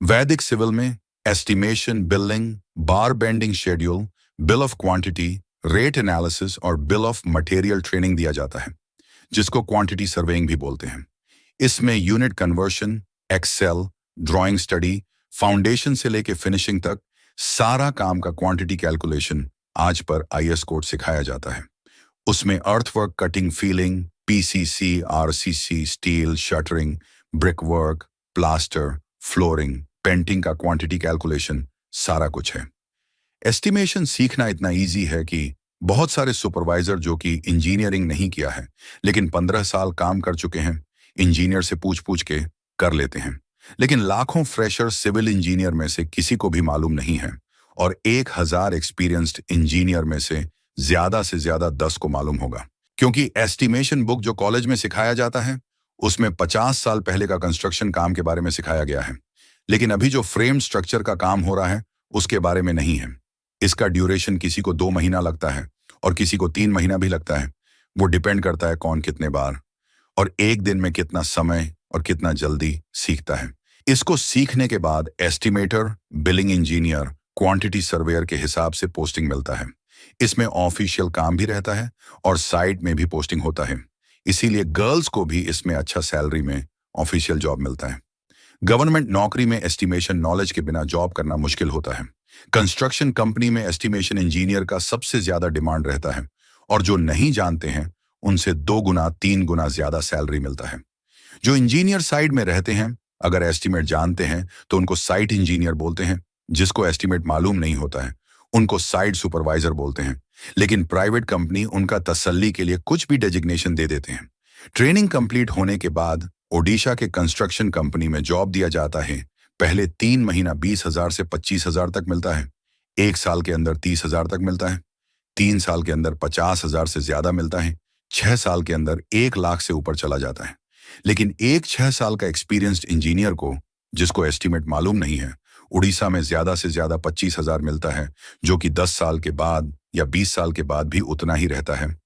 वैदिक सिविल में estimation, billing, bar bending schedule, bill of quantity, rate analysis और bill of material training दिया जाता है, जिसको क्वांटिटी सर्वेइंग भी बोलते हैं। इसमें unit conversion, Excel, drawing study, foundation से लेके फिनिशिंग तक सारा काम का क्वांटिटी कैलकुलेशन आज पर आईएस कोड सिखाया जाता है। उसमें earthwork, cutting, feeling, PCC, RCC, steel, shuttering, brick work, plaster, flooring, painting का क्वांटिटी कैलकुलेशन सारा कुछ है। एस्टिमेशन सीखना इतना इजी है कि बहुत सारे सुपरवाइजर जो कि इंजीनियरिंग नहीं किया है लेकिन 15 साल काम कर चुके हैं, इंजीनियर से पूछ पूछ के कर लेते हैं। लेकिन लाखों फ्रेशर सिविल इंजीनियर में से किसी को भी मालूम नहीं है और 1000 एक्सपीरियंस्ड इंजीनियर में से ज्यादा 10 को मालूम होगा। क्योंकि एस्टिमेशन बुक जो कॉलेज में सिखाया जाता है उसमें 50 साल पहले का कंस्ट्रक्शन काम के बारे में सिखाया गया है, लेकिन अभी जो फ्रेम स्ट्रक्चर का काम हो रहा है उसके बारे में नहीं है। इसका ड्यूरेशन किसी को 2 महीना लगता है और किसी को 3 महीना भी लगता है। वो डिपेंड करता है कौन कितने बार और एक दिन में कितना समय और कितना जल्दी सीखता है। इसको सीखने के बाद estimator, billing engineer, quantity surveyor के हिसाब से पोस्टिंग मिलता है। इसमें ऑफिशियल काम भी रहता है और साइट में भी पोस्टिंग होता है। इसीलिए गर्ल्स को भी इसमें अच्छा सैलरी में ऑफिशियल जॉब मिलता है। गवर्नमेंट नौकरी में एस्टिमेशन नॉलेज के बिना जॉब करना मुश्किल होता है। कंस्ट्रक्शन कंपनी में एस्टिमेशन इंजीनियर का सबसे ज्यादा डिमांड रहता है और जो नहीं जानते हैं उनसे 2 गुना 3 गुना ज्यादा सैलरी मिलता है। जो इंजीनियर साइड में रहते हैं अगर एस्टिमेट जानते हैं तो उनको साइट इंजीनियर बोलते हैं। जिसको एस्टिमेट मालूम नहीं होता है उनको साइट सुपरवाइजर बोलते हैं। लेकिन प्राइवेट कंपनी उनका तसल्ली के लिए कुछ भी डेजिग्नेशन दे देते हैं। ट्रेनिंग कंप्लीट होने के बाद ओडिशा के कंस्ट्रक्शन कंपनी में जॉब दिया जाता है। पहले 3 महीना 20,000 से 25,000 तक मिलता है। 1 साल के अंदर 30,000 तक मिलता है। 3 साल के अंदर 50,000 से ज्यादा मिलता है। 6 साल के अंदर 1 लाख से ऊपर चला जाता है। लेकिन एक 6 साल का एक्सपीरियंस्ड इंजीनियर को, जिसको एस्टिमेट मालूम नहीं है, उड़ीसा में ज्यादा से ज्यादा 25,000 मिलता है, जो कि 10 साल के बाद या 20 साल के बाद भी उतना ही रहता है।